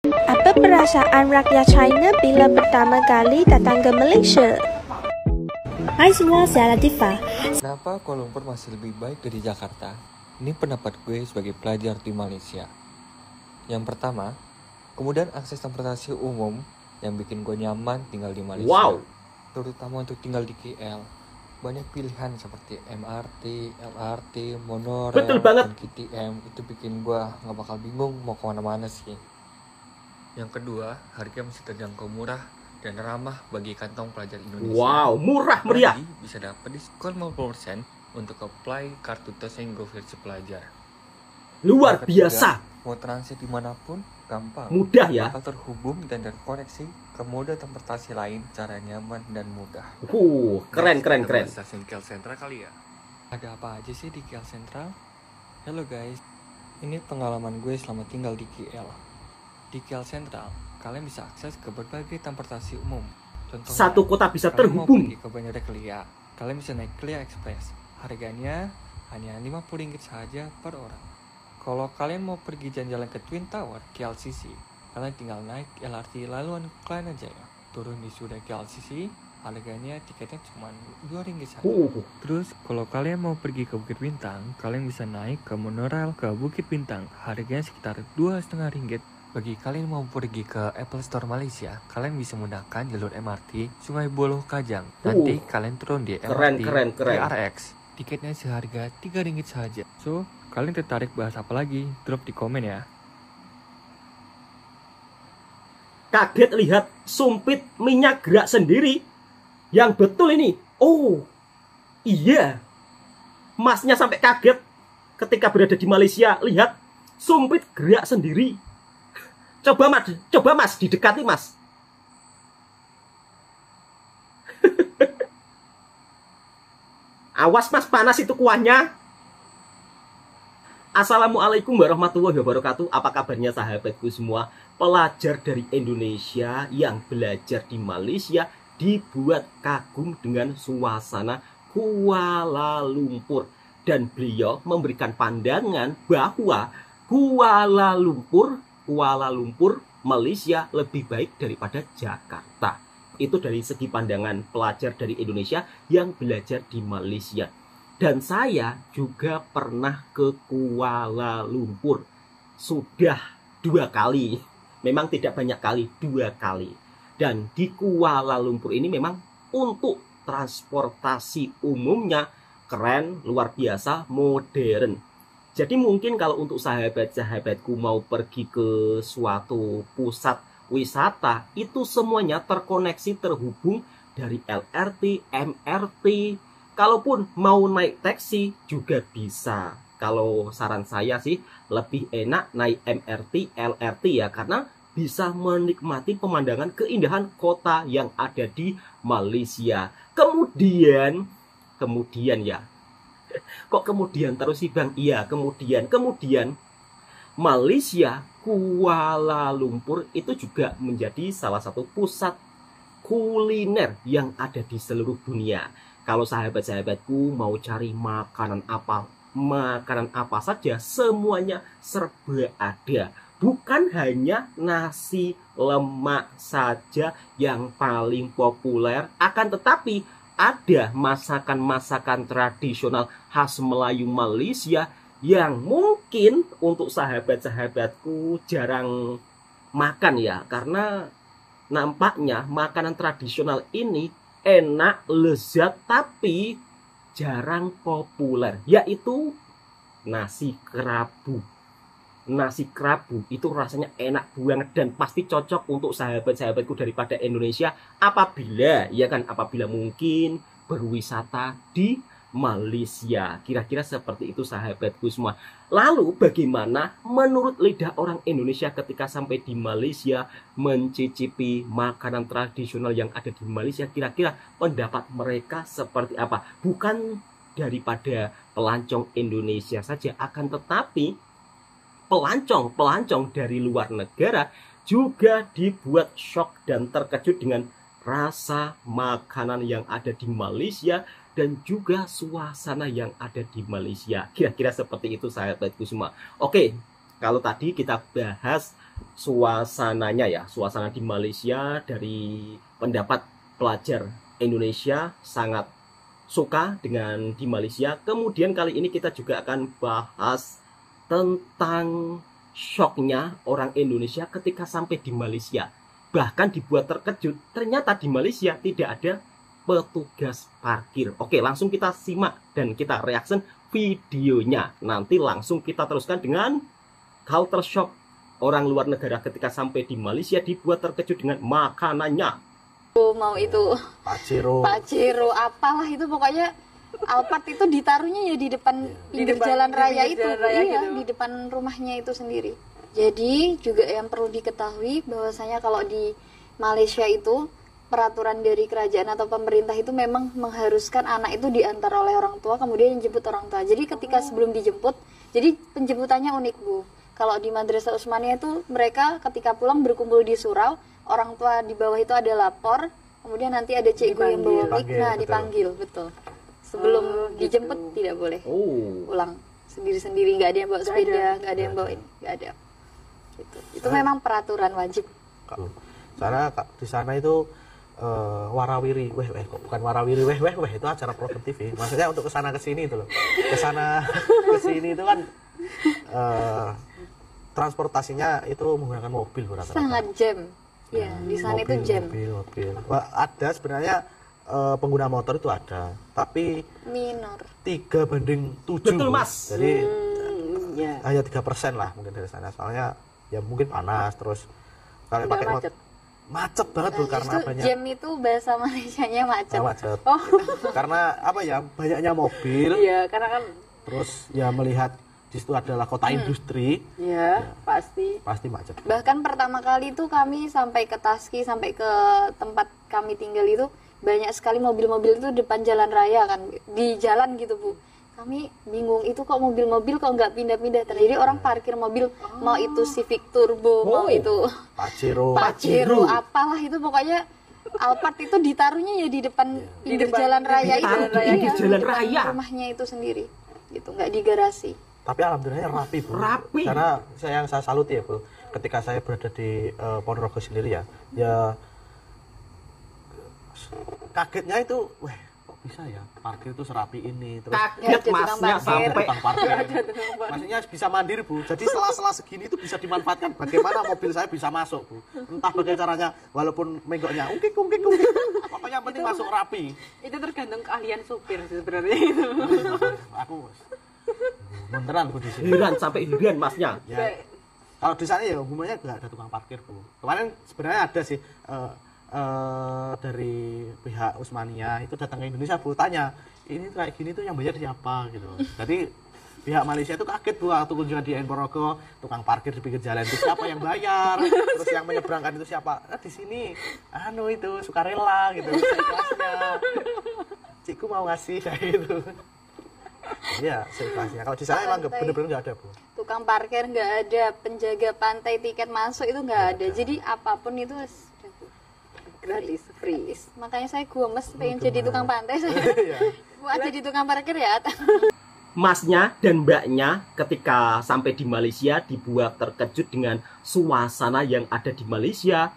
Apa perasaan rakyat China bila pertama kali datang ke Malaysia? Hai semua, saya Latifah. Kenapa Kuala Lumpur masih lebih baik dari Jakarta? Ini pendapat gue sebagai pelajar di Malaysia. Yang pertama, kemudahan akses transportasi umum yang bikin gue nyaman tinggal di Malaysia. Wow. Terutama untuk tinggal di KL. Banyak pilihan seperti MRT, LRT, monorail, Betul banget. dan KTM. Itu bikin gue gak bakal bingung mau kemana-mana sih. Yang kedua, harga masih terjangkau murah dan ramah bagi kantong pelajar Indonesia. Wow, murah meriah. Apalagi bisa dapat diskon 50% untuk apply kartu TOSENGO versi pelajar. Luar Yang ketiga, biasa. mau transit dimanapun gampang. Mudah ya. Bakal terhubung dan terkoneksi ke moda transportasi lain secara nyaman dan mudah. Keren. Kita bahas stasiun KL Sentral kali ya. Ada apa aja sih di KL Sentral? Halo guys, ini pengalaman gue selama tinggal di KL. Di KL Sentral, kalian bisa akses ke berbagai transportasi umum. Contohnya, Satu kota bisa kalian mau terhubung. pergi ke Bandara Kelia, kalian bisa naik Kelia Express. Harganya hanya RM50 saja per orang. Kalau kalian mau pergi jalan-jalan ke Twin Tower, KLCC, kalian tinggal naik LRT laluan Kelana Jaya. Turun di sudah KLCC, harganya tiketnya cuma RM2 saja. Terus kalau kalian mau pergi ke Bukit Bintang, kalian bisa naik ke monorail ke Bukit Bintang. Harganya sekitar RM2,5. Bagi kalian mau pergi ke Apple Store Malaysia, kalian bisa menggunakan jalur MRT Sungai Buloh Kajang. Nanti kalian turun di MRT Keren. PRX. Tiketnya seharga RM3 saja. So, kalian tertarik bahas apa lagi? Drop di komen ya. Kaget lihat sumpit minyak gerak sendiri. Yang betul ini. Oh, iya. Masnya sampai kaget ketika berada di Malaysia. Lihat, sumpit gerak sendiri. Coba mas, didekati mas. Awas mas, panas itu kuahnya. Assalamualaikum warahmatullahi wabarakatuh. Apa kabarnya sahabatku semua? Pelajar dari Indonesia yang belajar di Malaysia dibuat kagum dengan suasana Kuala Lumpur. Dan beliau memberikan pandangan bahwa Kuala Lumpur, Malaysia lebih baik daripada Jakarta. Itu dari segi pandangan pelajar dari Indonesia yang belajar di Malaysia. Dan saya juga pernah ke Kuala Lumpur. Sudah 2 kali. Memang tidak banyak kali, 2 kali. Dan di Kuala Lumpur ini memang untuk transportasi umumnya keren, luar biasa, modern. Jadi mungkin kalau untuk sahabat-sahabatku mau pergi ke suatu pusat wisata, itu semuanya terkoneksi, terhubung dari LRT, MRT. Kalaupun mau naik taksi juga bisa. Kalau saran saya sih lebih enak naik MRT, LRT ya, karena bisa menikmati pemandangan keindahan kota yang ada di Malaysia. Kemudian ya. Kok kemudian terus sih Bang? Iya, kemudian Malaysia, Kuala Lumpur itu juga menjadi salah satu pusat kuliner yang ada di seluruh dunia. Kalau sahabat-sahabatku mau cari makanan apa saja, semuanya serba ada. Bukan hanya nasi lemak saja yang paling populer, akan tetapi ada masakan-masakan tradisional khas Melayu Malaysia yang mungkin untuk sahabat-sahabatku jarang makan ya. Karena nampaknya makanan tradisional ini enak, lezat, tapi jarang populer. Yaitu nasi kerabu. Nasi kerabu itu rasanya enak banget dan pasti cocok untuk sahabat-sahabatku daripada Indonesia apabila mungkin berwisata di Malaysia. Kira-kira seperti itu sahabatku semua. Lalu bagaimana menurut lidah orang Indonesia ketika sampai di Malaysia mencicipi makanan tradisional yang ada di Malaysia? Kira-kira pendapat mereka seperti apa? Bukan daripada pelancong Indonesia saja, akan tetapi pelancong dari luar negara juga dibuat shock dan terkejut dengan rasa makanan yang ada di Malaysia dan juga suasana yang ada di Malaysia. Kira-kira seperti itu sahabatku semua. Oke, kalau tadi kita bahas suasananya ya, suasana di Malaysia dari pendapat pelajar Indonesia sangat suka dengan di Malaysia. Kemudian kali ini kita juga akan bahas tentang shocknya orang Indonesia ketika sampai di Malaysia. Bahkan dibuat terkejut, ternyata di Malaysia tidak ada petugas parkir. Oke, langsung kita simak dan kita reaction videonya. Nanti langsung kita teruskan dengan culture shock orang luar negara ketika sampai di Malaysia dibuat terkejut dengan makanannya. Mau itu Pak Ciro apalah itu, pokoknya Alphard itu ditaruhnya ya di depan pinggir jalan raya itu, iya, di depan rumahnya itu sendiri. Jadi juga yang perlu diketahui bahwasanya kalau di Malaysia itu peraturan dari kerajaan atau pemerintah itu memang mengharuskan anak itu diantar oleh orang tua, kemudian dijemput orang tua. Jadi ketika sebelum dijemput, jadi penjemputannya unik Bu. Kalau di Madrasah Usmaniyah itu mereka ketika pulang berkumpul di surau, orang tua di bawah itu ada lapor, kemudian nanti ada cikgu yang bawa mic, dipanggil, betul. Sebelum dijemput gitu. Tidak boleh pulang sendiri-sendiri, nggak ada yang bawa sepeda, nggak ada yang bawa ini, nggak ada. Gitu. Itu memang peraturan wajib. Karena di sana itu warawiri, kok bukan warawiri, itu acara program TV. Maksudnya untuk kesana kesini itu loh, kesana kesini itu kan transportasinya itu menggunakan mobil rata-rata. Sangat jam, ya di sana itu jam. Mobil. Ada sebenarnya pengguna motor itu ada, tapi minor. 3:7. Betul Mas. Jadi hanya 3% lah mungkin dari sana. Soalnya ya mungkin panas, terus kalau pakai motor macet banget tuh karena banyak. Jam itu bahasa Malaysianya macet. Macet. Oh. Karena apa ya, banyaknya mobil. Iya, karena kan terus ya melihat di situ adalah kota industri. Iya, pasti macet. Bahkan pertama kali itu kami sampai ke Taski, sampai ke tempat kami tinggal itu banyak sekali mobil-mobil itu depan jalan raya kan, di jalan gitu Bu. Kami bingung itu kok mobil-mobil kok nggak pindah-pindah. Jadi orang parkir mobil, mau itu Civic Turbo, mau itu Pak Ciro, apalah itu, pokoknya Alphard itu ditaruhnya ya di depan pinggir jalan raya itu, jalan raya rumahnya itu sendiri, gitu, nggak di garasi. Tapi alhamdulillah rapi Bu. Rapi. Karena saya salut ya Bu, ketika saya berada di Ponorogo sendiri ya kagetnya itu, kok bisa ya parkir itu serapi ini, terus kaget Masnya sampai tukang parkir. Maksudnya bisa mandiri Bu. Jadi sela-sela segini itu bisa dimanfaatkan. Bagaimana mobil saya bisa masuk Bu? Entah bagaimana caranya, walaupun menggoknya ungkik. Pokoknya penting masuk rapi. itu tergantung keahlian supir sebenarnya itu. Aku beneran Bu di sini. Heran Masnya. Ya, kalau di sana ya umumnya nggak ada tukang parkir Bu. Kemarin sebenarnya ada sih dari pihak Usmaniyah itu datang ke Indonesia Bu, tanya ini kayak gini tuh yang bayar siapa gitu. Jadi pihak Malaysia itu kaget Bu waktu kunjungan di Ponorogo, tukang parkir di pinggir jalan itu siapa yang bayar, terus yang menyeberangkan itu siapa. Di sini itu sukarela gitu, seikhlasnya. Cikgu mau ngasih kayak gitu. Iya, seikhlasnya. Kalau di sana emang bener-bener nggak ada Bu. Tukang parkir nggak ada, penjaga pantai tiket masuk itu nggak ada. Jadi apapun itu gratis, free. Makanya saya gemes pengen jadi tukang pantai saya. Buat jadi tukang parkir ya. Masnya dan Mbaknya ketika sampai di Malaysia dibuat terkejut dengan suasana yang ada di Malaysia.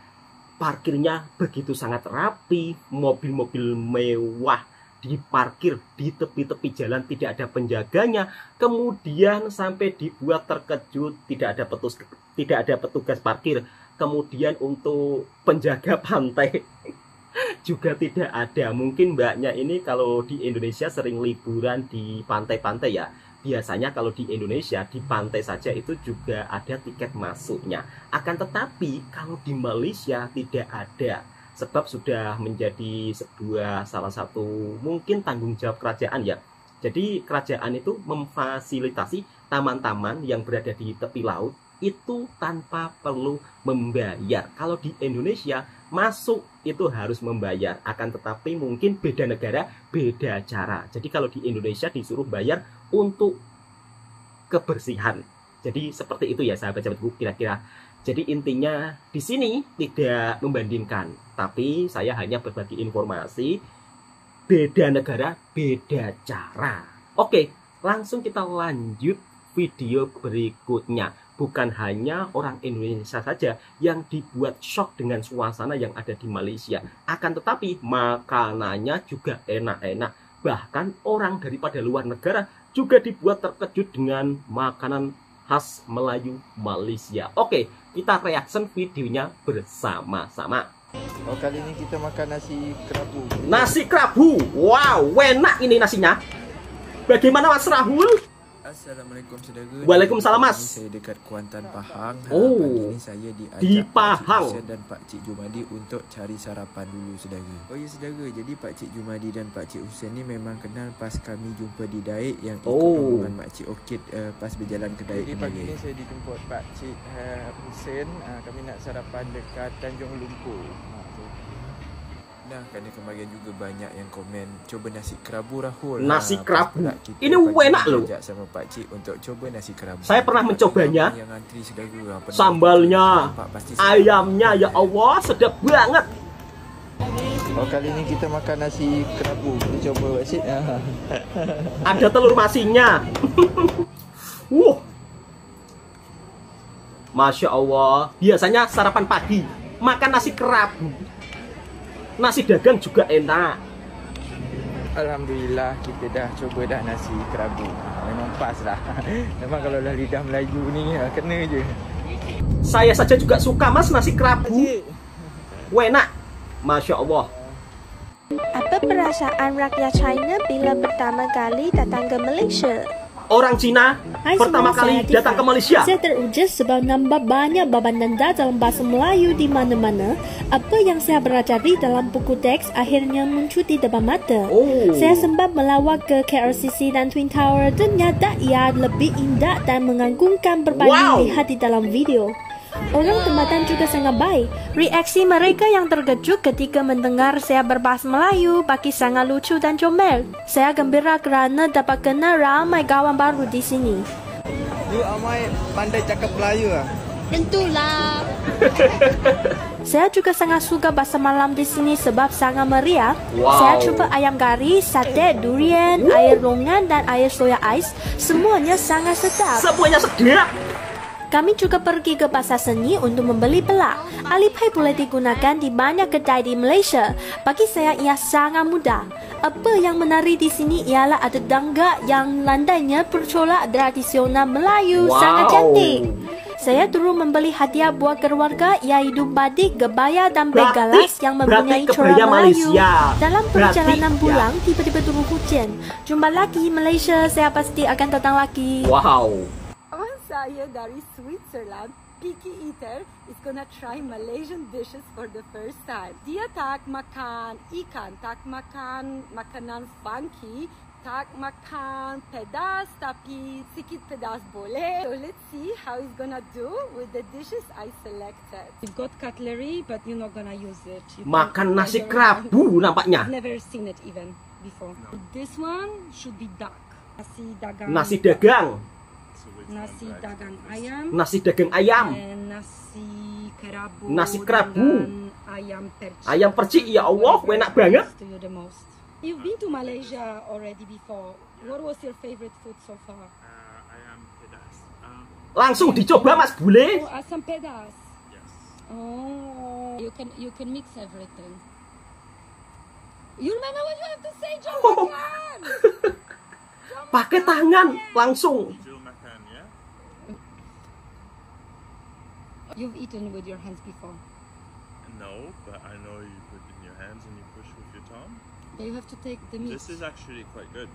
Parkirnya begitu sangat rapi, mobil-mobil mewah diparkir di tepi-tepi jalan, tidak ada penjaganya. Kemudian sampai dibuat terkejut, tidak ada petugas parkir. Kemudian untuk penjaga pantai juga tidak ada. Mungkin Mbaknya ini kalau di Indonesia sering liburan di pantai-pantai ya. Biasanya kalau di Indonesia di pantai saja itu juga ada tiket masuknya. Akan tetapi kalau di Malaysia tidak ada. Sebab sudah menjadi salah satu mungkin tanggung jawab kerajaan ya. Jadi kerajaan itu memfasilitasi taman-taman yang berada di tepi laut itu tanpa perlu membayar. Kalau di Indonesia masuk itu harus membayar, akan tetapi mungkin beda negara beda cara. Jadi kalau di Indonesia disuruh bayar untuk kebersihan. Jadi seperti itu ya sahabat-sahabatku kira-kira. Jadi intinya di sini tidak membandingkan, tapi saya hanya berbagi informasi, beda negara beda cara. Oke, langsung kita lanjut video berikutnya. bukan hanya orang Indonesia saja yang dibuat shock dengan suasana yang ada di Malaysia. Akan tetapi makanannya juga enak-enak. Bahkan orang daripada luar negara juga dibuat terkejut dengan makanan khas Melayu Malaysia. Oke, kita reaction videonya bersama-sama. Oh, kali ini kita makan nasi kerabu. Nasi kerabu, wow, enak ini nasinya. Bagaimana Mas Rahul? Assalamualaikum saudara. Waalaikumsalam Mas. Saya dekat Kuantan Pahang. Oh, pagi ini saya diajak di Pahang Pak Cik dan Pak Cik Jumadi untuk cari sarapan dulu saudara. Oh ya saudara, jadi Pak Cik Jumadi dan Pak Cik Hussein ni memang kenal pas kami jumpa di Daik yang ikut rombongan Mak Cik Orchid pas berjalan ke Daik. Jadi pagi ini saya dijemput Pak Cik Hussein. Kami nak sarapan dekat Tanjung Lumpur. Nah, kerana kemarin juga banyak yang komen coba nasi kerabu Rahul. Nasi kerabu. Ini enak loh. Sama Pak Cik untuk coba nasi kerabu. Saya pernah mencobanya. Yang antri saudara. Sambalnya, ayamnya ya Allah sedap banget. Oh, kali ini kita makan nasi kerabu. Kita coba Pak Cik. Ada telur masinya. Masya Allah. Biasanya sarapan pagi makan nasi kerabu. Nasi dagang juga enak. Alhamdulillah kita dah coba dah nasi kerabu. Memang pas lah. Memang kalau dah lidah Melayu ni kena je. Saya saja juga suka Mas nasi kerabu. Enak. Masya Allah. Apa perasaan rakyat China bila pertama kali datang ke Malaysia? Orang Cina pertama kali datang ke Malaysia. Saya teruja sebab nampak banyak baban nanda dalam bahasa Melayu di mana-mana. Apa yang saya pelajari dalam buku teks akhirnya muncul di depan mata. Saya sempat melawat ke KLCC dan Twin Tower. Ternyata ia lebih indah dan mengagumkan berbanding lihat di dalam video. Orang tempatan juga sangat baik. Reaksi mereka yang terkejut ketika mendengar saya berbahasa Melayu bagi sangat lucu dan comel. Saya gembira kerana dapat kenal ramai kawan baru di sini. You amai pandai cakap Melayu ah? Tentulah. Saya juga sangat suka bahasa malam di sini sebab sangat meriah. Saya cuba ayam kari, sate, durian, air longan dan air soya ais. Semuanya sangat sedap. Semuanya sedap. Kami juga pergi ke pasar seni untuk membeli pelak. Alipay boleh digunakan di banyak kedai di Malaysia. Bagi saya ia sangat mudah. Apa yang menarik di sini ialah ada tangga yang landainya bercorak tradisional Melayu. Sangat cantik. Saya turun membeli hadiah buat keluarga iaitu batik, kebaya dan beg galas yang mempunyai corak Melayu. Dalam perjalanan pulang, tiba-tiba turun hujan. Jumpa lagi Malaysia, saya pasti akan datang lagi. Wow. Saya dari Switzerland, picky eater, is gonna try Malaysian dishes for the first time. Dia tak makan ikan, tak makan makanan funky, tak makan pedas, tapi sikit pedas boleh. So let's see how he's gonna do with the dishes I selected. You've got cutlery, but you're not gonna use it. Makan nasi kerabu nampaknya. I've never seen it even before. No. This one should be duck. Nasi dagang. Nasi dagang. Nasi dagang ayam. Nasi dagang ayam. Nasi kerabu. Nasi kerabu. Ayam percik. Ayam percik, ya Allah, enak banget. You've been to Malaysia already before. What was your favorite food so far? Ayam pedas. Langsung dicoba Mas Bule. Oh, asam pedas. Yes. Oh, you can mix everything. You remember what you have to say, John? Pakai tangan langsung. You've eaten with your hands before? No, but I know you put it in your hands and you push with your tongue. You have to take the meat. This is actually quite good.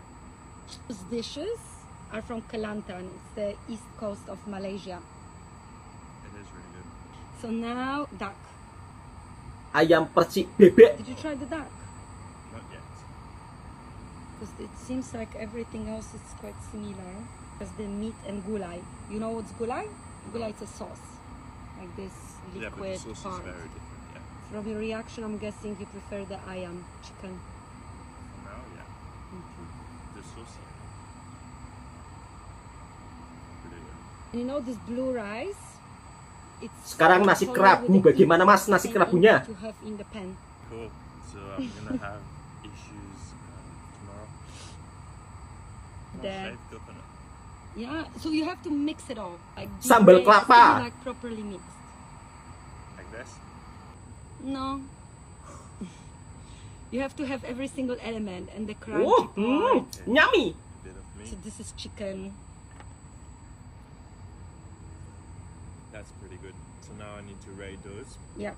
Those dishes are from Kelantan. It's the east coast of Malaysia. It is really good. So now, duck. Ayam percik bebek. Did you try the duck? Not yet. Because it seems like everything else is quite similar. Because the meat and gulai. You know what's gulai? Gulai is a sauce. Like this liquid yeah, but the sauce part. is very different, yeah. From your reaction, I'm guessing you prefer the ayam chicken. For now, yeah. Okay. The sauce, yeah. Really good. And you know this blue rice? It's Sekarang nasi kerabu, bagaimana Mas nasi kerabunya? To have in the pan. Cool. So I'm gonna have issues tomorrow. The Shaved coconut. Yeah, so you have to mix it all. Like Sambal it has to be, kelapa. like properly mixed. Like this? No. You have to have every single element and the crunchy Oh, part. yummy. Bit of So meat. this is chicken. That's pretty good. So now I need to rate those. Yeah.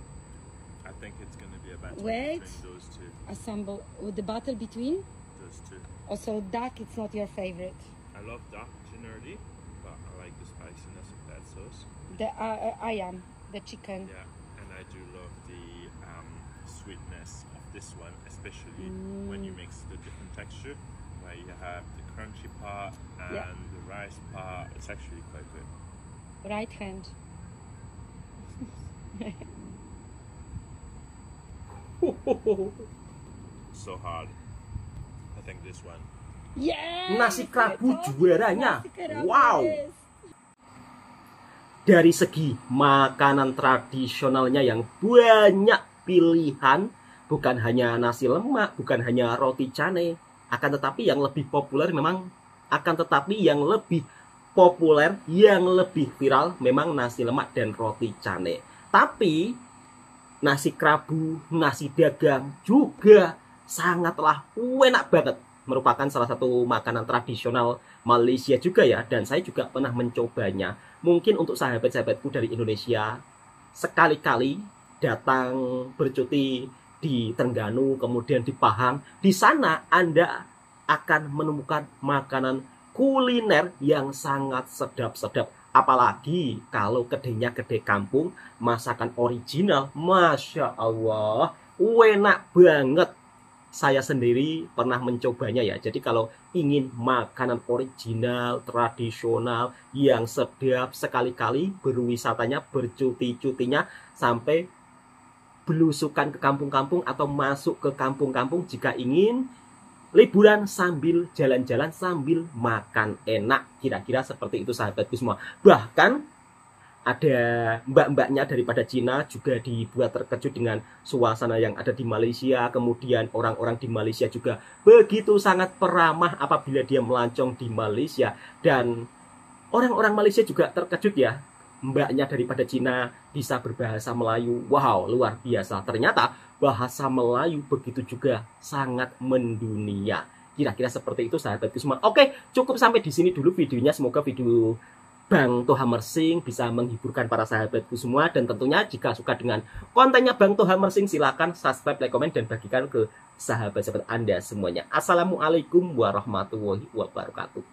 I think it's going to be a battle Wait. between those two. Assemble with the battle between. Those two. Also, duck. It's not your favorite. I love duck generally, but I like the spiciness of that sauce. The I am the chicken. Yeah, and I do love the sweetness of this one, especially when you mix the different texture, where you have the crunchy part and Yeah. the rice part. It's actually quite good. Right hand. So hard. I think this one. Yes. Nasi kerabu juaranya. Nasi kerabu, Wow. yes. Dari segi makanan tradisionalnya yang banyak pilihan, bukan hanya nasi lemak, bukan hanya roti canai, akan tetapi yang lebih populer memang yang lebih viral memang nasi lemak dan roti canai. Tapi nasi kerabu, nasi dagang juga sangatlah enak banget. Merupakan salah satu makanan tradisional Malaysia juga ya, dan saya juga pernah mencobanya. Mungkin untuk sahabat-sahabatku dari Indonesia, sekali-kali datang bercuti di Terengganu, kemudian di Pahang, di sana Anda akan menemukan makanan kuliner yang sangat sedap-sedap. Apalagi kalau kedainya kedai kampung, masakan original, Masya Allah, enak banget. Saya sendiri pernah mencobanya ya. Jadi kalau ingin makanan original, tradisional, yang sedap, sekali-kali berwisatanya, bercuti-cutinya, sampai belusukan ke kampung-kampung atau masuk ke kampung-kampung jika ingin liburan sambil jalan-jalan, sambil makan enak. Kira-kira seperti itu sahabatku semua. Bahkan ada mbak-mbaknya daripada Cina juga dibuat terkejut dengan suasana yang ada di Malaysia. Kemudian orang-orang di Malaysia juga begitu sangat peramah apabila dia melancong di Malaysia. Dan orang-orang Malaysia juga terkejut ya, mbaknya daripada Cina bisa berbahasa Melayu. Wow, luar biasa. Ternyata bahasa Melayu begitu juga sangat mendunia. Kira-kira seperti itu sahabatku semua. Oke, cukup sampai di sini dulu videonya. Semoga video Bang Toha Mersing bisa menghiburkan para sahabatku semua. Dan tentunya jika suka dengan kontennya Bang Toha Mersing, silahkan subscribe, like, komen, dan bagikan ke sahabat-sahabat Anda semuanya. Assalamualaikum warahmatullahi wabarakatuh.